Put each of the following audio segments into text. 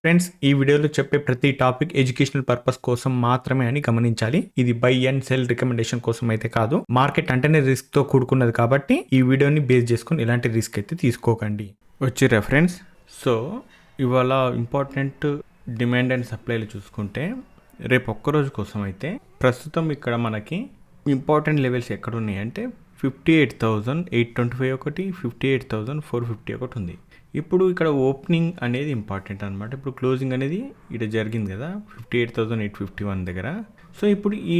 Friends, ఈ వీడియోలో చెప్పే ప్రతి టాపిక్ ఎడ్యుకేషనల్ పర్పస్ కోసం మాత్రమే అని గమనించాలి. ఇది బై అండ్ సెల్ రికమెండేషన్ కోసం అయితే కాదు. మార్కెట్ అంటేనే రిస్క్ తో కూడుకున్నది కాబట్టి ఈ వీడియోని బేస్ చేసుకుని ఎలాంటి రిస్క్ అయితే తీసుకోకండి. వచ్చిరా ఫ్రెండ్స్? సో ఇవాళ ఇంపార్టెంట్ డిమాండ్ అండ్ సప్లైలు చూసుకుంటే రేపు ఒక్కరోజు కోసం అయితే ప్రస్తుతం ఇక్కడ మనకి ఇంపార్టెంట్ లెవెల్స్ ఎక్కడ ఉన్నాయంటే 58,825 ఒకటి, 58,450 ఒకటి ఉంది. ఇప్పుడు ఇక్కడ ఓపెనింగ్ అనేది ఇంపార్టెంట్ అనమాట. ఇప్పుడు క్లోజింగ్ అనేది ఇక్కడ జరిగింది కదా 58,851 దగ్గర. సో ఇప్పుడు ఈ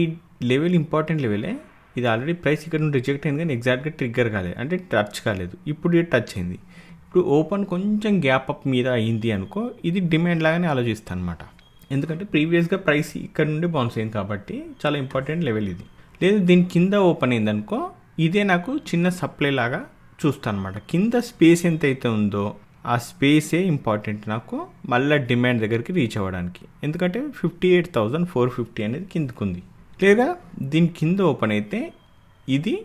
లెవెల్ ఇంపార్టెంట్ లెవెలే. ఇది ఆల్రెడీ ప్రైస్ ఇక్కడ నుండి రిజెక్ట్ అయింది కానీ ఎగ్జాక్ట్గా ట్రిగ్గర్ కాలేదు, అంటే టచ్ కాలేదు. ఇప్పుడు ఇది టచ్ అయింది. ఇప్పుడు ఓపెన్ కొంచెం గ్యాప్ అప్ మీద అయింది అనుకో, ఇది డిమాండ్ లాగానే ఆలోచిస్తాను అనమాట. ఎందుకంటే ప్రీవియస్గా ప్రైస్ ఇక్కడ నుండి బౌన్స్ అయింది కాబట్టి చాలా ఇంపార్టెంట్ లెవెల్ ఇది. లేదు దీని కింద ఓపెన్ అయింది అనుకో, ఇదే నాకు చిన్న సప్లై లాగా చూస్తాను అనమాట. కింద స్పేస్ ఎంత అయితే ఉందో ఆ స్పేసే ఇంపార్టెంట్ నాకు మళ్ళీ డిమాండ్ దగ్గరికి రీచ్ అవ్వడానికి. ఎందుకంటే 58,450 అనేది కిందకు ఉంది. లేదా దీని కింద ఓపెన్ అయితే ఇది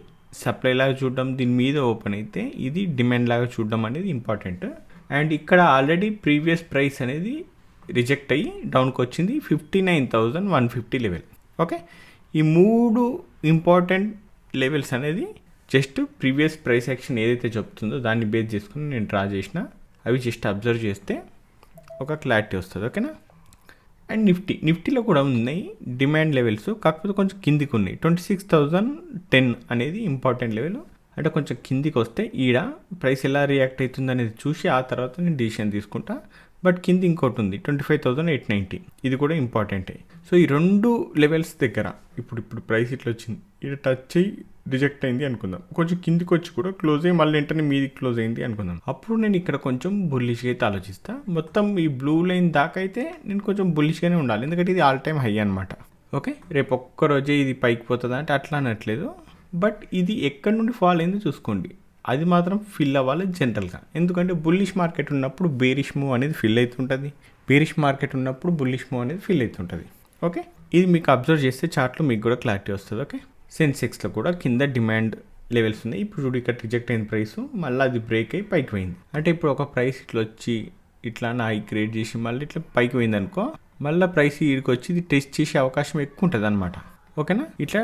సప్లై లాగా చూడడం, దీని మీద ఓపెన్ అయితే ఇది డిమాండ్ లాగా చూడడం అనేది ఇంపార్టెంట్. అండ్ ఇక్కడ ఆల్రెడీ ప్రీవియస్ ప్రైస్ అనేది రిజెక్ట్ అయ్యి డౌన్కి వచ్చింది 59,150 లెవెల్. ఓకే, ఈ మూడు ఇంపార్టెంట్ లెవెల్స్ అనేది జస్ట్ ప్రీవియస్ ప్రైస్ యాక్షన్ ఏదైతే చెప్తుందో దాన్ని బేస్ చేసుకుని నేను డ్రా చేసిన, అవి జస్ట్ అబ్జర్వ్ చేస్తే ఒక క్లారిటీ వస్తుంది. ఓకేనా? అండ్ నిఫ్టీలో కూడా ఉన్నాయి డిమాండ్ లెవెల్స్, కాకపోతే కొంచెం కిందికి ఉన్నాయి. 26,010 అనేది ఇంపార్టెంట్ లెవెల్. అంటే కొంచెం కిందికి వస్తే ఈడ ప్రైస్ ఎలా రియాక్ట్ అవుతుంది అనేది చూసి ఆ తర్వాత నేను డిసిషన్ తీసుకుంటా. బట్ కింది ఇంకోటి ఉంది 25,890, ఇది కూడా ఇంపార్టెంటే. సో ఈ రెండు లెవెల్స్ దగ్గర ఇప్పుడు ప్రైస్ ఇట్లా వచ్చింది, ఇక్కడ టచ్ అయ్యి రిజెక్ట్ అయింది అనుకుందాం. కొంచెం కిందికి వచ్చి కూడా క్లోజ్ అయ్యి మళ్ళీ వెంటనే మీది క్లోజ్ అయింది అనుకుందాం. అప్పుడు నేను ఇక్కడ కొంచెం బుల్లిష్గా అయితే ఆలోచిస్తా. మొత్తం ఈ బ్లూ లైన్ దాకా అయితే నేను కొంచెం బుల్లిష్గానే ఉండాలి, ఎందుకంటే ఇది ఆల్ టైమ్ హై అనమాట. ఓకే, రేపు ఒక్కరోజే ఇది పైకి పోతుందా అంటే అట్లా అనట్లేదు. బట్ ఇది ఎక్కడి నుండి ఫాల్ అయిందో చూసుకోండి, అది మాత్రం ఫిల్ అవ్వాలి జనరల్గా. ఎందుకంటే బుల్లిష్ మార్కెట్ ఉన్నప్పుడు బేరిష్ మూవ్ అనేది ఫిల్ అవుతుంటుంది, బేరిష్ మార్కెట్ ఉన్నప్పుడు బుల్లిష్ మూవ్ అనేది ఫిల్ అవుతుంటుంది. ఓకే, ఇది మీకు అబ్జర్వ్ చేస్తే చార్ట్లో మీకు కూడా క్లారిటీ వస్తుంది. ఓకే, సెన్సెక్స్లో కూడా కింద డిమాండ్ లెవెల్స్ ఉన్నాయి. ఇప్పుడు ఇక్కడ రిజెక్ట్ అయిన ప్రైస్ మళ్ళీ అది బ్రేక్ అయ్యి పైకి పోయింది. అంటే ఇప్పుడు ఒక ప్రైస్ ఇట్లా వచ్చి ఇట్లా హై క్రియేట్ చేసి మళ్ళీ ఇట్లా పైకి పోయింది అనుకో, మళ్ళీ ప్రైస్ ఇక్కడికి వచ్చి ఇది టెస్ట్ చేసే అవకాశం ఎక్కువ ఉంటుంది అనమాట. ఓకేనా? ఇట్లా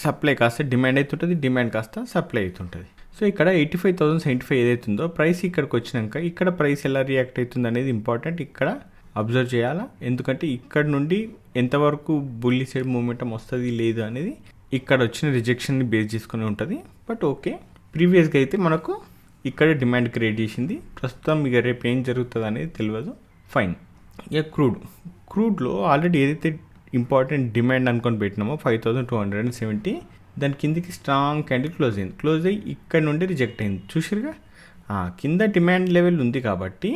సప్లై కాస్త డిమాండ్ అవుతుంటుంది, డిమాండ్ కాస్త సప్లై అవుతుంటుంది. సో ఇక్కడ 85,075 ఏదైతుందో ప్రైస్ ఇక్కడికి వచ్చినాక ఇక్కడ ప్రైస్ ఎలా రియాక్ట్ అవుతుంది అనేది ఇంపార్టెంట్. ఇక్కడ అబ్జర్వ్ చేయాలా, ఎందుకంటే ఇక్కడ నుండి ఎంతవరకు బుల్లి సైడ్ మూమెంటం వస్తుంది లేదు అనేది ఇక్కడ వచ్చిన రిజెక్షన్ని బేస్ చేసుకుని ఉంటుంది. బట్ ఓకే, ప్రీవియస్గా అయితే మనకు ఇక్కడ డిమాండ్ క్రియేట్ చేసింది. ప్రస్తుతం ఇక రేపు ఏం జరుగుతుంది అనేది తెలియదు. ఫైన్. ఇక క్రూడ్లో ఆల్రెడీ ఏదైతే ఇంపార్టెంట్ డిమాండ్ అనుకొని పెట్టినామో 5,270, దాని కిందికి స్ట్రాంగ్ క్యాండిల్ క్లోజ్ అయ్యి ఇక్కడ నుండి రిజెక్ట్ అయింది. చూసిరుగా, కింద డిమాండ్ లెవెల్ ఉంది కాబట్టి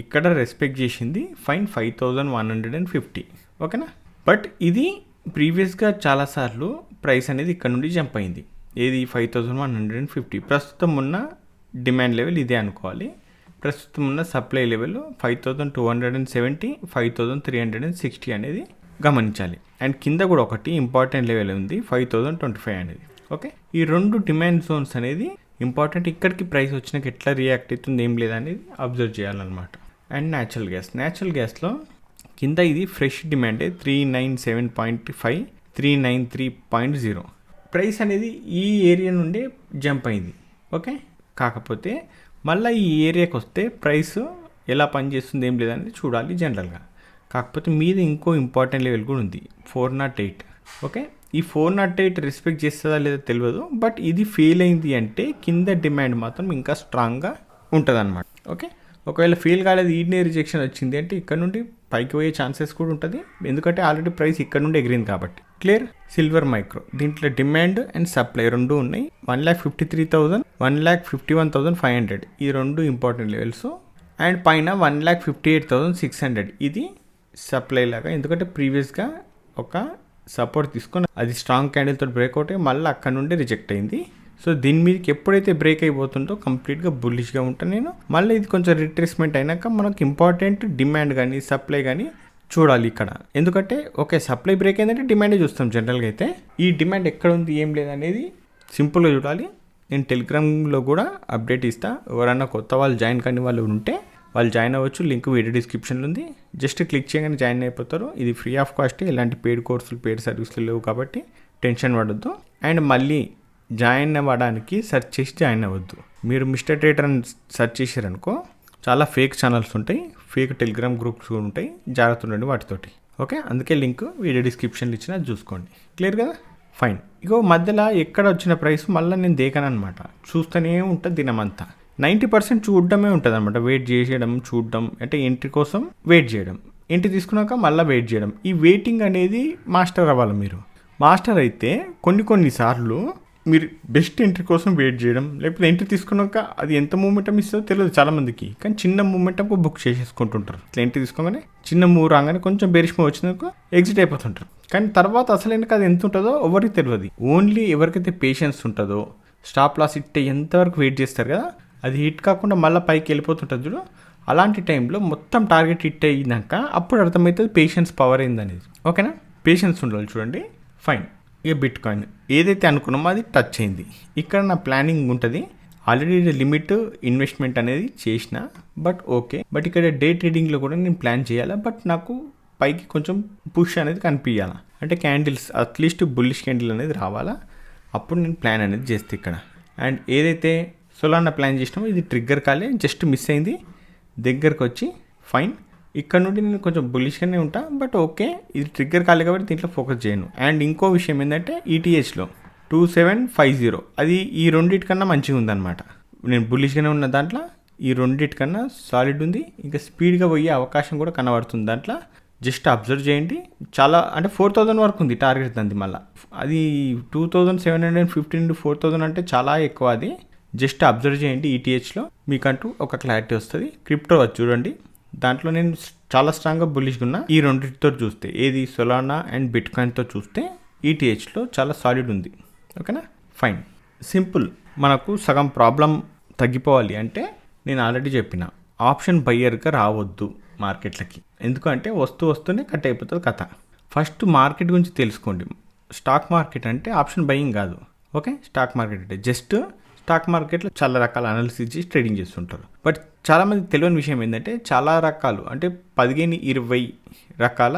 ఇక్కడ రెస్పెక్ట్ చేసింది. ఫైన్, 5,150. ఓకేనా? బట్ ఇది ప్రీవియస్గా చాలాసార్లు ప్రైస్ అనేది ఇక్కడ నుండి జంప్ అయింది. ఏది 5,150. ప్రస్తుతం ఉన్న డిమాండ్ లెవెల్ ఇదే అనుకోవాలి. ప్రస్తుతం ఉన్న సప్లై లెవెల్ 5,270, 5,360 అనేది గమనించాలి. అండ్ కింద కూడా ఒకటి ఇంపార్టెంట్ లెవెల్ ఉంది 5,025 అనేది. ఓకే, ఈ రెండు డిమాండ్ జోన్స్ అనేది ఇంపార్టెంట్. ఇక్కడికి ప్రైస్ వచ్చినాక ఎట్లా రియాక్ట్ అవుతుంది ఏం లేదనేది అబ్జర్వ్ చేయాలన్నమాట. అండ్ న్యాచురల్ గ్యాస్లో కింద ఇది ఫ్రెష్ డిమాండే 397.5, 393.0. ప్రైస్ అనేది ఈ ఏరియా నుండే జంప్ అయింది. ఓకే, కాకపోతే మళ్ళీ ఈ ఏరియాకి వస్తే ప్రైస్ ఎలా పనిచేస్తుంది ఏం లేదనేది చూడాలి జనరల్గా. కాకపోతే మీద ఇంకో ఇంపార్టెంట్ లెవెల్ కూడా ఉంది 408. ఓకే, ఈ 408 రెస్పెక్ట్ చేస్తుందా లేదా తెలియదు. బట్ ఇది ఫెయిల్ అయింది అంటే కింద డిమాండ్ మాత్రం ఇంకా స్ట్రాంగ్గా ఉంటుంది అనమాట. ఓకే, ఒకవేళ ఫెయిల్ కాలేదు, ఈడనే రిజెక్షన్ వచ్చింది అంటే ఇక్కడ నుండి పైకి పోయే ఛాన్సెస్ కూడా ఉంటుంది, ఎందుకంటే ఆల్రెడీ ప్రైస్ ఇక్కడ నుండి ఎగిరింది కాబట్టి. క్లియర్? సిల్వర్ మైక్రో దీంట్లో డిమాండ్ అండ్ సప్లై రెండు ఉన్నాయి. 1,53,000, 1,51,500 ఈ రెండు ఇంపార్టెంట్ లెవెల్స్. అండ్ పైన 1,58,600 ఇది సప్లై లాగా, ఎందుకంటే ప్రీవియస్గా ఒక సపోర్ట్ తీసుకొని అది స్ట్రాంగ్ క్యాండిల్తో బ్రేక్అవుట్ అయ్యి మళ్ళీ అక్కడ నుండి రిజెక్ట్ అయింది. సో దీని మీదకి ఎప్పుడైతే బ్రేక్ అయిపోతుందో కంప్లీట్గా బుల్లిష్గా ఉంటాను నేను. మళ్ళీ ఇది కొంచెం రిట్రేస్మెంట్ అయినాక మనకు ఇంపార్టెంట్ డిమాండ్ కానీ సప్లై కానీ చూడాలి ఇక్కడ. ఎందుకంటే ఓకే, సప్లై బ్రేక్ అయిందంటే డిమాండే చూస్తాం జనరల్గా. అయితే ఈ డిమాండ్ ఎక్కడ ఉంది ఏం లేదనేది సింపుల్గా చూడాలి. నేను టెలిగ్రామ్లో కూడా అప్డేట్ ఇస్తాను. ఎవరైనా కొత్త వాళ్ళు జాయిన్ కాని వాళ్ళు ఉంటే వాళ్ళు జాయిన్ అవ్వచ్చు. లింక్ వీడియో డిస్క్రిప్షన్లో ఉంది. జస్ట్ క్లిక్ చేయగానే జాయిన్ అయిపోతారు. ఇది ఫ్రీ ఆఫ్ కాస్ట్. ఎలాంటి పెయిడ్ కోర్సులు పెయిడ్ సర్వీసులు లేవు కాబట్టి టెన్షన్ పడద్దు. అండ్ మళ్ళీ జాయిన్ అవ్వడానికి సెర్చ్ చేసి జాయిన్ అవ్వద్దు. మీరు మిస్టర్ ట్రేడర్ అని సెర్చ్ చేశారనుకో చాలా ఫేక్ ఛానల్స్ ఉంటాయి, ఫేక్ టెలిగ్రామ్ గ్రూప్స్ కూడా ఉంటాయి. జాగ్రత్త ఉండండి వాటితోటి. ఓకే, అందుకే లింక్ వీడియో డిస్క్రిప్షన్లో ఇచ్చిన చూసుకోండి. క్లియర్ కదా? ఫైన్. ఇగో మధ్యలో ఎక్కడ వచ్చిన ప్రైస్ మళ్ళీ నేను దేకను అనమాట. చూస్తూనే ఉంటుంది దినమంతా. 90% చూడడమే ఉంటుంది అనమాట. వెయిట్ చేయడం, చూడడం, అంటే ఎంట్రీ కోసం వెయిట్ చేయడం, ఎంట్రీ తీసుకున్నాక మళ్ళీ వెయిట్ చేయడం. ఈ వెయిటింగ్ అనేది మాస్టర్ అవ్వాలి మీరు. మాస్టర్ అయితే కొన్నిసార్లు మీరు బెస్ట్ ఎంట్రీ కోసం వెయిట్ చేయడం, లేకపోతే ఎంట్రీ తీసుకున్నాక అది ఎంత మూమెంటం ఇస్తుందో తెలియదు చాలామందికి. కానీ చిన్న మూమెంటంకు బుక్ చేసేసుకుంటుంటారు. ఇట్లా ఎంట్రీ తీసుకోగానే చిన్న మూవ్ రాగానే కొంచెం బేరిష్ మూవ్ వచ్చినాక ఎగ్జిట్ అయిపోతుంటారు. కానీ తర్వాత అసలైనకి అది ఎంత ఉంటుందో ఎవరికి తెలియదు. ఓన్లీ ఎవరికైతే పేషెన్స్ ఉంటుందో, స్టాప్ లాస్ హిట్ ఎంతవరకు వెయిట్ చేస్తారు కదా, అది హిట్ కాకుండా మళ్ళీ పైకి వెళ్ళిపోతుంటుంది చూడు. అలాంటి టైంలో మొత్తం టార్గెట్ హిట్ అయినాక అప్పుడు అర్థమవుతుంది పేషెన్స్ పవర్ ఏందనేది. ఓకేనా? పేషెన్స్ ఉండాలి. చూడండి. ఫైన్. ఇక బిట్ కాయిన్ ఏదైతే అనుకున్నామో అది టచ్ అయింది. ఇక్కడ నా ప్లానింగ్ ఉంటుంది. ఆల్రెడీ లిమిట్ ఇన్వెస్ట్మెంట్ అనేది చేసిన, బట్ ఓకే. బట్ ఇక్కడ డే ట్రేడింగ్లో కూడా నేను ప్లాన్ చేయాలా. బట్ నాకు పైకి కొంచెం పుష్ అనేది కనిపించాలా. అంటే క్యాండిల్స్ అట్లీస్ట్ బుల్లిష్ క్యాండిల్ అనేది రావాలా. అప్పుడు నేను ప్లాన్ అనేది చేస్తే ఇక్కడ. అండ్ ఏదైతే సొలానా ప్లాన్ చేసినామో ఇది ట్రిగ్గర్ కాలే, జస్ట్ మిస్ అయింది. దగ్గరకు వచ్చి ఫైన్. ఇక్కడ నుండి నేను కొంచెం బుల్లిష్గానే ఉంటా, బట్ ఓకే. ఇది ట్రిగ్గర్ కాలే కాబట్టి దీంట్లో ఫోకస్ చేయను. అండ్ ఇంకో విషయం ఏంటంటే ఈటీహెచ్లో 2750 అది ఈ రెండింటికన్నా మంచిగా ఉందన్నమాట. నేను బుల్లిష్గానే ఉన్న దాంట్లో ఈ రెండింటికన్నా సాలిడ్ ఉంది. ఇంకా స్పీడ్గా పోయే అవకాశం కూడా కనబడుతుంది దాంట్లో. జస్ట్ అబ్జర్వ్ చేయండి. చాలా అంటే 4000 వరకు ఉంది టార్గెట్ దాన్ని. మళ్ళీ అది 2750 నుండి 4000 అంటే చాలా ఎక్కువ. అది జస్ట్ అబ్జర్వ్ చేయండి. ఈటీహెచ్లో మీకంటూ ఒక క్లారిటీ వస్తుంది. క్రిప్టో చూడండి. దాంట్లో నేను చాలా స్ట్రాంగ్గా బుల్లిష్గా ఉన్నా. ఈ రెండింటితో చూస్తే, ఏది సొలానా అండ్ బిట్ కాయిన్తో చూస్తే ఈటీహెచ్లో చాలా సాలిడ్ ఉంది. ఓకేనా? ఫైన్. సింపుల్. మనకు సగం ప్రాబ్లం తగ్గిపోవాలి అంటే నేను ఆల్రెడీ చెప్పిన ఆప్షన్ బయ్యర్గా రావద్దు మార్కెట్లకి. ఎందుకంటే వస్తూనే కట్ అయిపోతుంది కథ. ఫస్ట్ మార్కెట్ గురించి తెలుసుకోండి. స్టాక్ మార్కెట్ అంటే ఆప్షన్ బయ్యింగ్ కాదు. ఓకే? స్టాక్ మార్కెట్ అంటే జస్ట్ స్టాక్ మార్కెట్లో చాలా రకాల అనాలిసిస్ చేసి ట్రేడింగ్ చేస్తుంటారు. బట్ చాలామంది తెలియని విషయం ఏంటంటే చాలా రకాలు అంటే 15-20 రకాల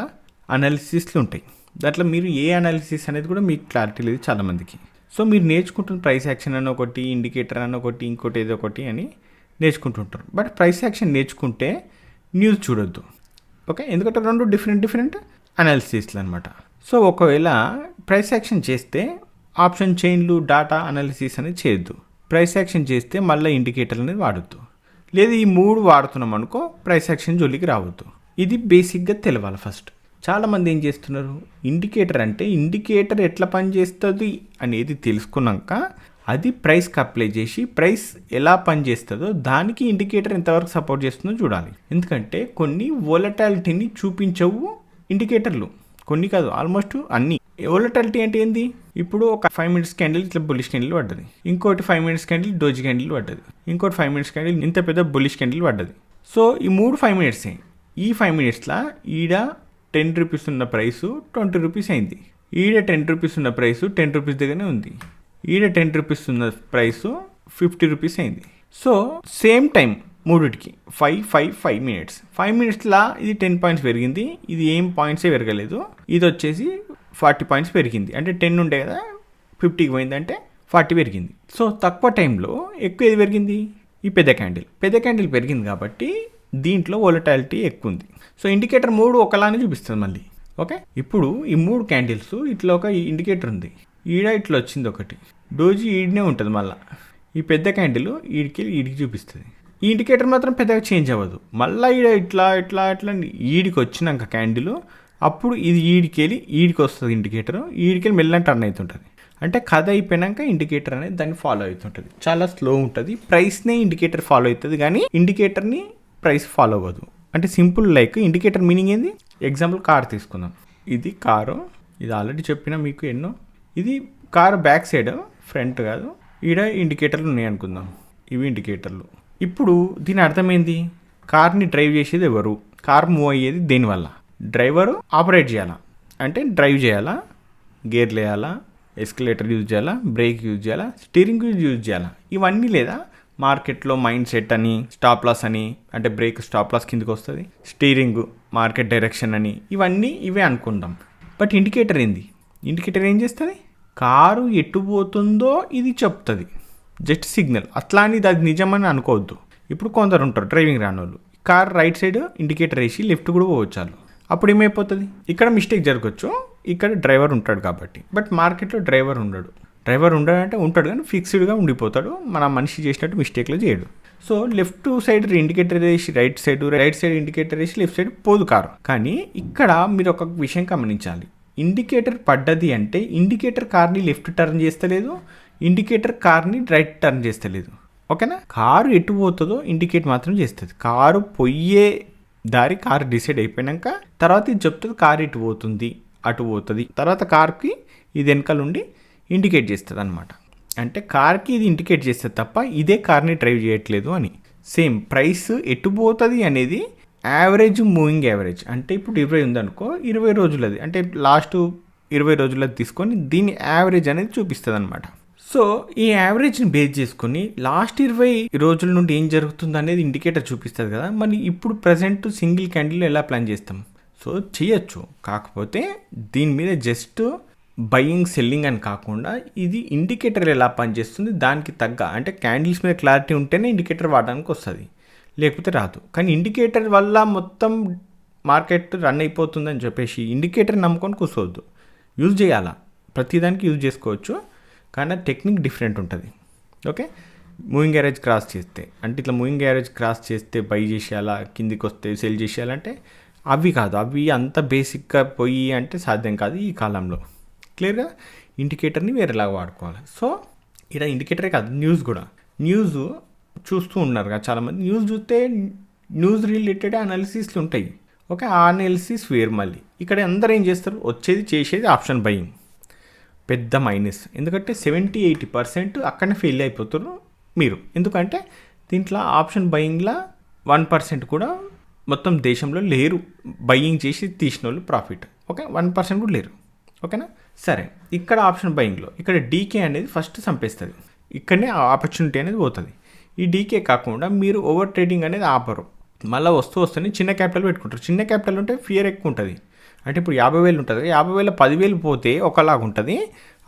అనాలిసిస్లు ఉంటాయి. దాంట్లో మీరు ఏ అనాలిసిస్ అనేది కూడా మీకు క్లారిటీ లేదు చాలామందికి. సో మీరు నేర్చుకుంటున్న ప్రైస్ యాక్షన్ అని ఒకటి, ఇండికేటర్ అని ఒకటి, ఇంకోటి ఏదో ఒకటి అని నేర్చుకుంటుంటారు. బట్ ప్రైస్ యాక్షన్ నేర్చుకుంటే న్యూస్ చూడొద్దు. ఓకే? ఎందుకంటే రెండు డిఫరెంట్ అనాలిసిస్లు అనమాట. సో ఒకవేళ ప్రైస్ యాక్షన్ చేస్తే ఆప్షన్ చైన్లు, డాటా అనాలిసిస్ అనేది చేయొద్దు. ప్రైస్ యాక్షన్ చేస్తే మళ్ళీ ఇండికేటర్ అనేది వాడద్దు. లేదు ఈ 3 వాడుతున్నాం అనుకో, ప్రైస్ యాక్షన్ జోలికి రావద్దు. ఇది బేసిక్గా తెలవాలి ఫస్ట్. చాలామంది ఏం చేస్తున్నారు, ఇండికేటర్ అంటే ఇండికేటర్ ఎట్లా పనిచేస్తుంది అనేది తెలుసుకున్నాక అది ప్రైస్కి అప్లై చేసి ప్రైస్ ఎలా పనిచేస్తుందో దానికి ఇండికేటర్ ఎంతవరకు సపోర్ట్ చేస్తుందో చూడాలి. ఎందుకంటే కొన్ని వోలటాలిటీని చూపించవు ఇండికేటర్లు. కొన్ని కాదు, ఆల్మోస్ట్ అన్నీ. వోలటాలిటీ అంటే ఏంది? ఇప్పుడు ఒక 5 minutes క్యాండిల్ ఇట్లా బుల్లిష్ క్యాండిల్ పడ్డది, ఇంకోటి 5 minutes క్యాండిల్ డోజీ క్యాండిల్ పడ్డది, ఇంకోటి 5 minutes క్యాండిల్ ఇంత పెద్ద బుల్లిష్ క్యాండిల్ పడ్డది. సో ఈ 3 5 minutes. ఈ 5 minutesలో ఈడ 10 రూపీస్ ఉన్న ప్రైసు 20 రూపీస్ అయింది. ఈడ 10 రూపీస్ ఉన్న ప్రైసు 10 రూపీస్ దగ్గరనే ఉంది. ఈడ 10 రూపీస్ ఉన్న ప్రైసు 50 రూపీస్ అయింది. సో సేమ్ టైం మూడిటికి 5 minutes. 5 minutesలో ఇది 10 పాయింట్స్ పెరిగింది. ఇది ఏం పాయింట్సే పెరగలేదు. ఇది వచ్చేసి 40 పాయింట్స్ పెరిగింది. అంటే 10 ఉండే కదా 50కి పోయిందంటే 40 పెరిగింది. సో తక్కువ టైంలో ఎక్కువ ఏది పెరిగింది? ఈ పెద్ద క్యాండిల్ పెరిగింది కాబట్టి దీంట్లో వోలటాలిటీ ఎక్కువ ఉంది. సో ఇండికేటర్ 3 ఒకలానే చూపిస్తుంది మళ్ళీ. ఓకే? ఇప్పుడు ఈ 3 క్యాండిల్స్ ఇట్లా ఒక ఇండికేటర్ ఉంది. ఈడ ఇట్లా వచ్చింది ఒకటి, డోజీ ఈడనే ఉంటుంది. మళ్ళీ ఈ పెద్ద క్యాండిల్ ఈడికి చూపిస్తుంది. ఈ ఇండికేటర్ మాత్రం పెద్దగా చేంజ్ అవ్వదు. మళ్ళీ ఈడ ఇట్లా ఈడికి వచ్చినాక క్యాండిల్ అప్పుడు ఇది ఈడికి వస్తుంది ఇండికేటర్. ఈడికెళ్ళి మెల్లగా టర్న్ అవుతుంటుంది. అంటే కథ అయిపోయినాక ఇండికేటర్ అనేది దాన్ని ఫాలో అవుతుంటుంది. చాలా స్లో ఉంటుంది. ప్రైస్నే ఇండికేటర్ ఫాలో అవుతుంది కానీ ఇండికేటర్ని ప్రైస్ ఫాలో అవ్వదు. అంటే సింపుల్ లైక్ ఇండికేటర్ మీనింగ్ ఏంది? ఎగ్జాంపుల్ కార్ తీసుకుందాం. ఇది కారు, ఇది ఆల్రెడీ చెప్పినా మీకు ఎన్నో. ఇది కారు బ్యాక్ సైడ్, ఫ్రంట్ కాదు. ఈడ ఇండికేటర్లు ఉన్నాయి అనుకుందాం. ఇవి ఇండికేటర్లు. ఇప్పుడు దీని అర్థమైంది, కార్ని డ్రైవ్ చేసేది ఎవరు? కార్ మూవ్ అయ్యేది దేనివల్ల? డ్రైవరు ఆపరేట్ చేయాలా, అంటే డ్రైవ్ చేయాలా, గేర్లు వేయాలా, ఎస్కలేటర్ యూజ్ చేయాలా, బ్రేక్ యూజ్ చేయాలా, స్టీరింగ్ యూజ్ చేయాలా, ఇవన్నీ లేదా మార్కెట్లో మైండ్ సెట్ అని, స్టాప్ లాస్ అని, అంటే బ్రేక్ స్టాప్ లాస్ కిందకి వస్తుంది, స్టీరింగ్, మార్కెట్ డైరెక్షన్ అని, ఇవే అనుకుందాం. బట్ ఇండికేటర్ ఏంది? ఇండికేటర్ ఏం చేస్తుంది? కారు ఎటు పోతుందో ఇది చెప్తుంది, జస్ట్ సిగ్నల్. అట్లా అని అది నిజమని అనుకోవద్దు. ఇప్పుడు కొందరు ఉంటారు డ్రైవింగ్ రాని వాళ్ళు, కార్ రైట్ సైడ్ ఇండికేటర్ వేసి లెఫ్ట్ కూడా పోవచ్చు. అప్పుడు ఏమైపోతుంది? ఇక్కడ మిస్టేక్ జరగచ్చు, ఇక్కడ డ్రైవర్ ఉంటాడు కాబట్టి. బట్ మార్కెట్లో డ్రైవర్ ఉండడంటే ఉంటాడు కానీ ఫిక్స్డ్గా ఉండిపోతాడు, మన మనిషి చేసినట్టు మిస్టేక్లో చేయడు. సో లెఫ్ట్ సైడ్ ఇండికేటర్ వేసి రైట్ సైడ్ ఇండికేటర్ వేసి లెఫ్ట్ సైడ్ పోదు కారు. కానీ ఇక్కడ మీరు ఒక విషయం గమనించాలి, ఇండికేటర్ పడ్డది అంటే ఇండికేటర్ కార్ని లెఫ్ట్ టర్న్ చేస్తలేదు, ఇండికేటర్ కార్ని రైట్ టర్న్ చేస్తలేదు. ఓకేనా? కారు ఎటు పోతుందో ఇండికేట్ మాత్రం చేస్తుంది. కారు పోయే దారి కారు డిసైడ్ అయిపోయాక తర్వాత ఇది చెప్తుంది కారు ఇటు పోతుంది, అటు పోతుంది. తర్వాత కార్కి ఇది వెనకాల ఉండి ఇండికేట్ చేస్తుంది అనమాట. అంటే కార్కి ఇది ఇండికేట్ చేస్తుంది తప్ప ఇదే కార్ని డ్రైవ్ చేయట్లేదు అని. సేమ్ ప్రైస్ ఎటు పోతుంది అనేది మూవింగ్ యావరేజ్. అంటే ఇప్పుడు 20 ఉందనుకో, 20 రోజులది అంటే లాస్ట్ 20 రోజులది తీసుకొని దీని యావరేజ్ అనేది చూపిస్తుంది అనమాట. సో ఈ యావరేజ్ని బేస్ చేసుకొని లాస్ట్ 20 రోజుల నుండి ఏం జరుగుతుంది అనేది ఇండికేటర్ చూపిస్తుంది కదా. మరి ఇప్పుడు ప్రజెంట్ సింగిల్ క్యాండిల్ ఎలా ప్లాన్ చేస్తాం? సో చేయొచ్చు, కాకపోతే దీని మీద జస్ట్ బయింగ్ సెల్లింగ్ అని కాకుండా ఇది ఇండికేటర్ ఎలా పనిచేస్తుంది దానికి తగ్గ, అంటే క్యాండిల్స్ మీద క్లారిటీ ఉంటేనే ఇండికేటర్ వాడడానికి వస్తుంది, లేకపోతే రాదు. కానీ ఇండికేటర్ వల్ల మొత్తం మార్కెట్ రన్ అయిపోతుందని చెప్పేసి ఇండికేటర్ నమ్ముకొని కూర్చోవద్దు. యూజ్ చేయాలా, ప్రతిదానికి యూజ్ చేసుకోవచ్చు, కానీ టెక్నిక్ డిఫరెంట్ ఉంటుంది. ఓకే, మూవింగ్ యావరేజ్ క్రాస్ చేస్తే, అంటే ఇట్లా మూవింగ్ యావరేజ్ క్రాస్ చేస్తే బై చేసేయాలా, కిందికి వస్తే సెల్ చేసేయాలంటే అవి కాదు, అవి అంత బేసిక్గా పోయి అంటే సాధ్యం కాదు ఈ కాలంలో. క్లియర్గా ఇండికేటర్ని వేరేలాగా వాడుకోవాలి. సో ఇక్కడ ఇండికేటరే కాదు, న్యూస్ కూడా. న్యూస్ చూస్తూ ఉన్నారు కదా చాలామంది, న్యూస్ చూస్తే న్యూస్ రిలేటెడ్ అనాలిసిస్లు ఉంటాయి. ఓకే, ఆ అనాలిసిస్ వేరు. మళ్ళీ ఇక్కడ అందరూ ఏం చేస్తారు, చేసేది ఆప్షన్ బయింగ్. పెద్ద మైనస్, ఎందుకంటే 70-80% అక్కడనే ఫెయిల్ అయిపోతారు మీరు. ఎందుకంటే దీంట్లో ఆప్షన్ బయింగ్లో 1% కూడా మొత్తం దేశంలో లేరు బయింగ్ చేసి తీసిన వాళ్ళు ప్రాఫిట్. ఓకే, 1% కూడా లేరు. ఓకేనా? సరే, ఇక్కడ ఆప్షన్ బయింగ్లో ఇక్కడ డీకే అనేది ఫస్ట్ చంపేస్తుంది, ఇక్కడనే ఆపర్చునిటీ అనేది పోతుంది. ఈ డీకే కాకుండా మీరు ఓవర్ ట్రేడింగ్ అనేది ఆపరు, మళ్ళీ వస్తూనే చిన్న క్యాపిటల్ పెట్టుకుంటారు. చిన్న క్యాపిటల్ ఉంటే ఫియర్ ఎక్కువ ఉంటుంది. అంటే ఇప్పుడు 50,000 ఉంటుంది, 50,000 10,000 పోతే ఒకలాగా ఉంటుంది.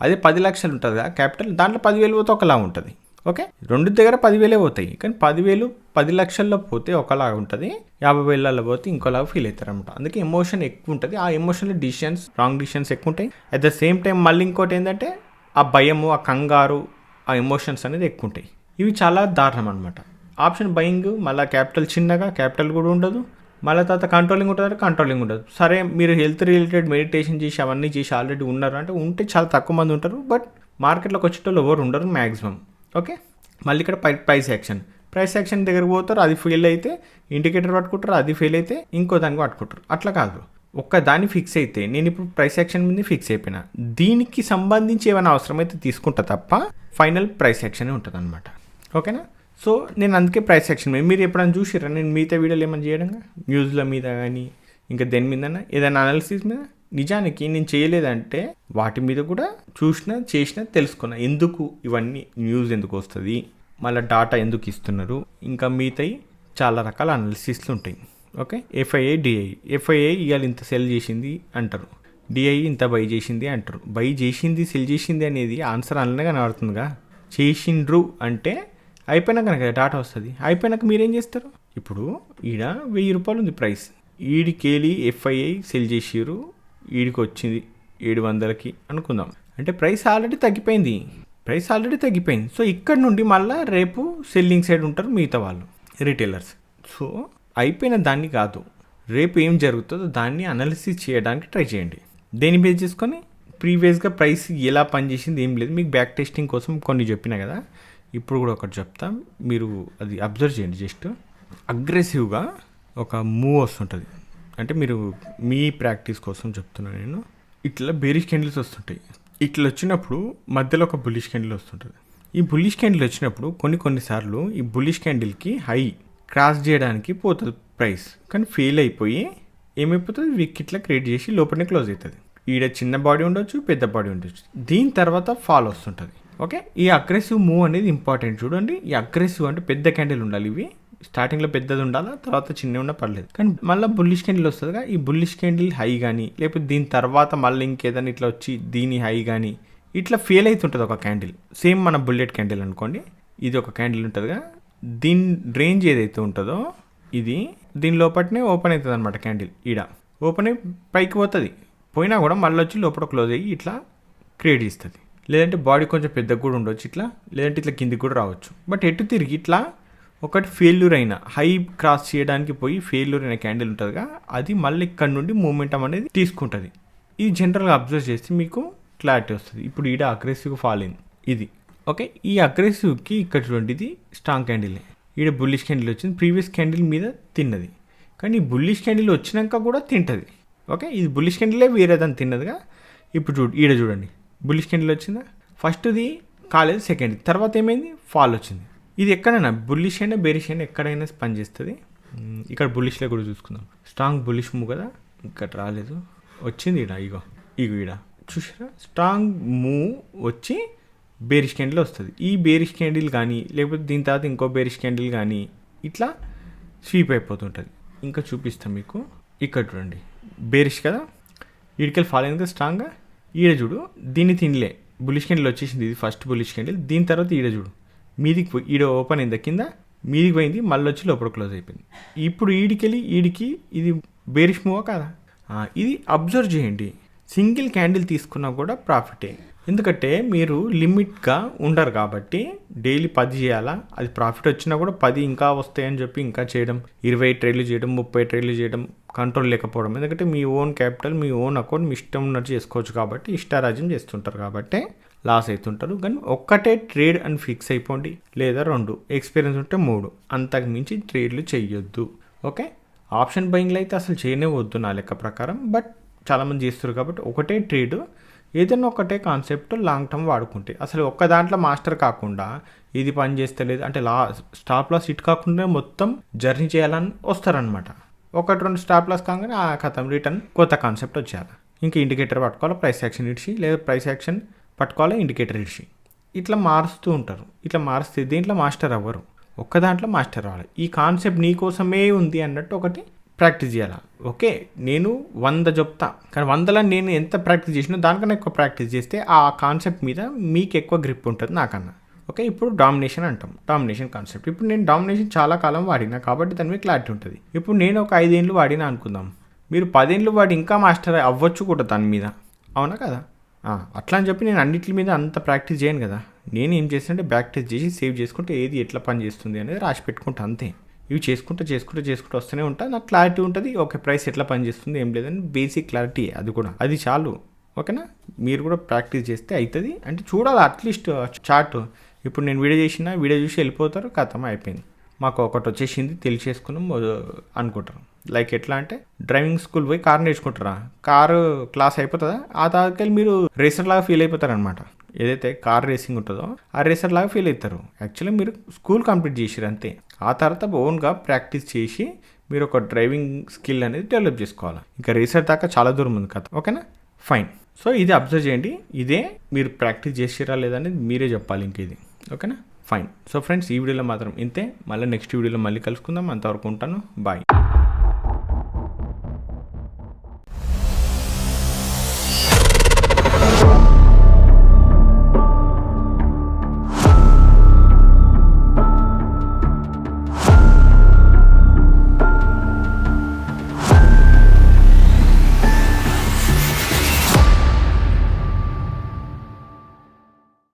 అదే 10 లక్షలు ఉంటుంది కదా క్యాపిటల్, దాంట్లో 10,000 పోతే ఒకలాగా ఉంటుంది. ఓకే, రెండు దగ్గర 10,000 పోతాయి, కానీ 10,000 10 లక్షల్లో పోతే ఒకలాగా ఉంటుంది, 50,000 పోతే ఇంకోలాగా ఫీల్ అవుతారు అనమాట. అందుకే ఎమోషన్ ఎక్కువ ఉంటుంది, ఆ ఎమోషన్లో రాంగ్ డిసిషన్స్ ఎక్కువ ఉంటాయి. అట్ ద సేమ్ టైం మళ్ళీ ఇంకోటి ఏంటంటే ఆ భయము, ఆ కంగారు, ఆ ఎమోషన్స్ అనేది ఎక్కువ ఉంటాయి. ఇవి చాలా దారుణం అనమాట. ఆప్షన్ బయింగ్ మళ్ళీ క్యాపిటల్ చిన్నగా, క్యాపిటల్ కూడా ఉండదు, మళ్ళీ తర్వాత కంట్రోలింగ్ ఉండదు. సరే, మీరు హెల్త్ రిలేటెడ్ మెడిటేషన్ చేసి అవన్నీ చేసి ఆల్రెడీ ఉన్నారు అంటే ఉంటే చాలా తక్కువ మంది ఉంటారు, బట్ మార్కెట్లోకి వచ్చేటోళ్ళు ఎవరు ఉండరు మ్యాక్సిమం. ఓకే, మళ్ళీ ఇక్కడ ప్రైస్ యాక్షన్ దగ్గరకు పోతారు, అది ఫెయిల్ అయితే ఇండికేటర్ పట్టుకుంటారు, అది ఫెయిల్ అయితే ఇంకో దానికి పట్టుకుంటారు. అట్లా కాదు, ఒక్క దాన్ని ఫిక్స్ అయితే నేను ఇప్పుడు ప్రైస్ యాక్షన్ మీద ఫిక్స్ అయిపోయినా, దీనికి సంబంధించి ఏమైనా అవసరమైతే తీసుకుంటా తప్ప ఫైనల్ ప్రైస్ యాక్షన్ ఉంటుంది అనమాట. ఓకేనా? సో నేను అందుకే ప్రైస్ యాక్షన్ మీద, మీరు ఎప్పుడైనా చూసిరా నేను మిగతా వీడియోలు ఏమైనా చేయడంగా, న్యూస్ల మీద కానీ ఇంకా దేని మీద ఏదైనా అనాలిసిస్ మీద? నిజానికి నేను చేయలేదంటే వాటి మీద కూడా చేసినా తెలుసుకున్నా, ఎందుకు ఇవన్నీ న్యూస్ ఎందుకు వస్తుంది, మళ్ళీ డాటా ఎందుకు ఇస్తున్నారు, ఇంకా మిగతాయి చాలా రకాల అనాలిసిస్లు ఉంటాయి. ఓకే, ఎఫ్ఐఐ ఇవాళ ఇంత సెల్ చేసింది అంటారు, డిఐ ఇంత బై చేసింది అంటారు. బై చేసింది, సెల్ చేసింది అనేది ఆన్సర్ అనగానే కనబడుతుందిగా. చేసిండ్రు అంటే అయిపోయినాక కనుక డాటా వస్తుంది, అయిపోయినాక మీరేం చేస్తారు? ఇప్పుడు ఈడ 1000 రూపాయలు ఉంది ప్రైస్, ఈడికెళ్ళి ఎఫ్ఐఐ సెల్ చేసిర్రు, ఈడికి వచ్చింది 700కి అనుకుందాం, అంటే ప్రైస్ ఆల్రెడీ తగ్గిపోయింది. సో ఇక్కడ నుండి మళ్ళీ రేపు సెల్లింగ్ సైడ్ ఉంటారు మిగతా వాళ్ళు, రిటైలర్స్. సో అయిపోయిన దాన్ని కాదు, రేపు ఏం జరుగుతుందో దాన్ని అనాలిసిస్ చేయడానికి ట్రై చేయండి. దేని బేస్ చేసుకొని ప్రీవియస్గా ప్రైస్ ఎలా పనిచేసింది ఏం లేదు, మీకు బ్యాక్ టెస్టింగ్ కోసం కొన్ని చెప్పినా కదా, ఇప్పుడు కూడా ఒకటి చెప్తా, మీరు అది అబ్జర్వ్ చేయండి. జస్ట్ అగ్రెసివ్గా ఒక మూవ్ వస్తుంటుంది, అంటే మీరు మీ ప్రాక్టీస్ కోసం చెప్తున్నాను నేను. ఇట్లా బేరిష్ క్యాండిల్స్ వస్తుంటాయి, ఇట్లా వచ్చినప్పుడు మధ్యలో ఒక బుల్లిష్ క్యాండిల్ వస్తుంటుంది. ఈ బుల్లిష్ క్యాండిల్ వచ్చినప్పుడు కొన్నిసార్లు ఈ బుల్లిష్ క్యాండిల్కి హై క్రాస్ చేయడానికి పోతుంది ప్రైస్, కానీ ఫెయిల్ అయిపోయి ఏమైపోతుంది, విక్ ఇట్లా క్రియేట్ చేసి లోపలనే క్లోజ్ అవుతుంది. ఈడ చిన్న బాడీ ఉండొచ్చు, పెద్ద బాడీ ఉండొచ్చు, దీని తర్వాత ఫాల్ వస్తుంటుంది. ఓకే, ఈ అగ్రెసివ్ మూవ్ అనేది ఇంపార్టెంట్. చూడండి, ఈ అగ్రెసివ్ అంటే పెద్ద క్యాండిల్ ఉండాలి. ఇవి స్టార్టింగ్లో పెద్దది ఉండాలా, తర్వాత చిన్న ఉన్నా పర్లేదు. కానీ మళ్ళీ బుల్లిష్ క్యాండిల్ వస్తుందిగా, ఈ బుల్లిష్ క్యాండిల్ హై కానీ లేకపోతే దీని తర్వాత మళ్ళీ ఇంకేదైనా ఇట్లా వచ్చి దీని హై కానీ ఇట్లా ఫెయిల్ అవుతుంటుంది ఒక క్యాండిల్. సేమ్ మన బుల్లెట్ క్యాండిల్ అనుకోండి, ఇది ఒక క్యాండిల్ ఉంటుందిగా, దీని రేంజ్ ఏదైతే ఉంటుందో ఇది దీని లోపలనే ఓపెన్ అవుతుంది అనమాట. క్యాండిల్ ఈడ ఓపెన్ అయ్యి పైకి పోతుంది, పోయినా కూడా మళ్ళీ వచ్చి లోపల క్లోజ్ అయ్యి ఇట్లా క్రియేట్ చేస్తుంది. లేదంటే బాడీ కొంచెం పెద్దగా కూడా ఉండొచ్చు ఇట్లా, లేదంటే ఇట్లా కిందికి కూడా రావచ్చు. బట్ ఎటు తిరిగి ఇట్లా ఒకటి ఫెయిల్యూర్ అయిన హై క్రాస్ చేయడానికి పోయి ఫెయిల్యూర్ అయిన క్యాండిల్ ఉంటుందిగా, అది మళ్ళీ ఇక్కడ నుండి మూమెంటం అనేది తీసుకుంటుంది. ఇది జనరల్గా అబ్జర్వ్ చేస్తే మీకు క్లారిటీ వస్తుంది. ఇప్పుడు ఈడ అగ్రెసివ్గా ఫాల్ అయింది ఇది. ఓకే, ఈ అగ్రెసివ్కి ఇక్కడ చూడండి, ఇది స్ట్రాంగ్ క్యాండిల్. ఈడ బుల్లిష్ క్యాండిల్ వచ్చింది, ప్రీవియస్ క్యాండిల్ మీద తిన్నది. కానీ ఈ బుల్లిష్ క్యాండిల్ వచ్చినాక కూడా తింటుంది. ఓకే, ఇది బుల్లిష్ క్యాండిలే వేరే దాన్ని తిన్నదిగా. ఇప్పుడు ఈడ చూడండి, బుల్లిష్ క్యాండిల్ వచ్చిందా, ఫస్ట్ది కాలేదు, సెకండ్ తర్వాత ఏమైంది, ఫాల్ వచ్చింది. ఇది ఎక్కడైనా బుల్లిష్ అయినా బేరిష్ అయినా ఎక్కడైనా పనిచేస్తుంది. ఇక్కడ బుల్లిష్లో కూడా చూసుకుందాం, స్ట్రాంగ్ బుల్లిష్ మూవ్ కదా, ఇక్కడ రాలేదు, వచ్చింది ఈడ, ఇగో ఈడ చూసారా, స్ట్రాంగ్ మూవ్ వచ్చి బేరిష్ క్యాండిల్ వస్తుంది. ఈ బేరిష్ క్యాండిల్ కానీ లేకపోతే దీని తర్వాత ఇంకో బేరిష్ క్యాండిల్ కానీ ఇట్లా స్వీప్ అయిపోతుంటుంది. ఇంకా చూపిస్తాం మీకు, ఇక్కడ చూడండి, బేరిష్ కదా, ఈడికెళ్ళి ఫాల్ అయింది కదా స్ట్రాంగ్గా. ఈడ చూడు, దీన్ని తినలే, బుల్లిష్ క్యాండిల్ వచ్చేసింది, ఇది ఫస్ట్ బుల్లిష్ క్యాండిల్. దీని తర్వాత ఈడ చూడు, మీదికి పోయి ఈడ ఓపెన్ అయింది, కింద మీదికి పోయింది, మళ్ళీ వచ్చి లోపల క్లోజ్ అయిపోయింది. ఇప్పుడు ఈడికెళ్ళి ఈడికి ఇది బేరిష్ మూవా కాదా, ఇది అబ్జర్వ్ చేయండి. సింగిల్ క్యాండిల్ తీసుకున్నా కూడా ప్రాఫిటే, ఎందుకంటే మీరు లిమిట్గా ఉండరు కాబట్టి. డైలీ 10 చేయాలా, అది ప్రాఫిట్ వచ్చినా కూడా 10 ఇంకా వస్తాయని చెప్పి ఇంకా చేయడం, 20 ట్రేడ్లు చేయడం, 30 ట్రేడ్లు చేయడం, కంట్రోల్ లేకపోవడం. ఎందుకంటే మీ ఓన్ క్యాపిటల్, మీ ఓన్ అకౌంట్ మీ ఇష్టం ఉన్నట్టు చేసుకోవచ్చు కాబట్టి, ఇష్టారాజ్యం చేస్తుంటారు కాబట్టి లాస్ అవుతుంటారు. కానీ ఒక్కటే ట్రేడ్ అని ఫిక్స్ అయిపోండి, లేదా 2 ఎక్స్పీరియన్స్ ఉంటే 3, అంతకు మించి ట్రేడ్లు చేయొద్దు. ఓకే, ఆప్షన్ బయింగ్లో అయితే అసలు చేయనే వద్దు నా లెక్క ప్రకారం. బట్ చాలామంది చేస్తారు కాబట్టి ఒకటే ట్రేడ్, ఏదైనా ఒకటే కాన్సెప్ట్ లాంగ్ టర్మ్ వాడుకుంటే, అసలు ఒక్క దాంట్లో మాస్టర్ కాకుండా ఇది పని చేస్తలేదు అంటే స్టాప్ లాస్ హిట్ కాకుండా మొత్తం జర్నీ చేయాలని వస్తారనమాట. 1-2 స్టాప్ లాస్ కాగానే ఆ కథం రిటర్న్ కొత్త కాన్సెప్ట్ వచ్చేయాలి. ఇంకా ఇండికేటర్ పట్టుకోవాలి, ప్రైస్ యాక్షన్ ఇడిచి, లేదా ప్రైస్ యాక్షన్ పట్టుకోవాలి, ఇండికేటర్ ఇడిచి, ఇట్లా మారుస్తూ ఉంటారు. ఇట్లా మారుస్తే దేంట్లో మాస్టర్ అవ్వరు, ఒక్క దాంట్లో మాస్టర్ అవ్వాలి. ఈ కాన్సెప్ట్ నీ కోసమే ఉంది అన్నట్టు ఒకటి ప్రాక్టీస్ చేయాలి. ఓకే, నేను 100 చెప్తా, కానీ 100లో నేను ఎంత ప్రాక్టీస్ చేసినా దానికన్నా ఎక్కువ ప్రాక్టీస్ చేస్తే ఆ కాన్సెప్ట్ మీద మీకు ఎక్కువ గ్రిప్ ఉంటుంది నాకన్నా. ఓకే, ఇప్పుడు డామినేషన్ అంటాం, డామినేషన్ కాన్సెప్ట్. ఇప్పుడు నేను డామినేషన్ చాలా కాలం వాడినా కాబట్టి దాని మీద క్లారిటీ ఉంటుంది. ఇప్పుడు నేను ఒక 5 ఏళ్ళు వాడినా అనుకుందాం, మీరు 10 ఏళ్ళు వాడి ఇంకా మాస్టర్ అవ్వచ్చు కూడా దాని మీద, అవునా కదా. అట్లా అని చెప్పి నేను అన్నిటి మీద అంత ప్రాక్టీస్ చేయను కదా. నేను ఏం చేస్తానంటే ప్రాక్టీస్ చేసి సేవ్ చేసుకుంటే ఏది ఎట్లా పని చేస్తుంది అనేది రాసి పెట్టుకుంటా అంతే. ఇవి చేసుకుంటూ వస్తూనే ఉంటా, నాకు క్లారిటీ ఉంటుంది. ఓకే, ప్రైస్ ఎట్లా పనిచేస్తుంది ఏం లేదని బేసిక్ క్లారిటీ, అది చాలు. ఓకేనా, మీరు కూడా ప్రాక్టీస్ చేస్తే అవుతుంది. అంటే చూడాలి అట్లీస్ట్ చార్ట్. ఇప్పుడు నేను వీడియో చూసి వెళ్ళిపోతారు, ఖతం అయిపోయింది. మాకు ఒకటి వచ్చేసింది తెలిసేసుకున్నాం అనుకుంటారు. లైక్ ఎట్లా అంటే డ్రైవింగ్ స్కూల్ పోయి కారు నేర్చుకుంటారా, కారు క్లాస్ అయిపోతుందా, ఆ తర్వాత మీరు రేసర్ లాగా ఫీల్ అయిపోతారనమాట. ఏదైతే కార్ రేసింగ్ ఉంటుందో ఆ రేసర్ లాగా ఫీల్ అవుతారు. యాక్చువల్లీ మీరు స్కూల్ కంప్లీట్ చేసారు అంతే. ఆ తర్వాత ఓన్గా ప్రాక్టీస్ చేసి మీరు ఒక డ్రైవింగ్ స్కిల్ అనేది డెవలప్ చేసుకోవాలి. ఇంకా రేసర్ దాకా చాలా దూరం ఉంది కదా. ఓకేనా, ఫైన్. సో ఇది అబ్జర్వ్ చేయండి, ఇదే మీరు ప్రాక్టీస్ చేసిరా లేదనేది మీరే చెప్పాలి. ఇంక ఇది ఓకేనా, ఫైన్. సో ఫ్రెండ్స్, ఈ వీడియోలో మాత్రం ఇంతే. మళ్ళీ నెక్స్ట్ వీడియోలో మళ్ళీ కలుసుకుందాం. అంతవరకు ఉంటాను, బాయ్.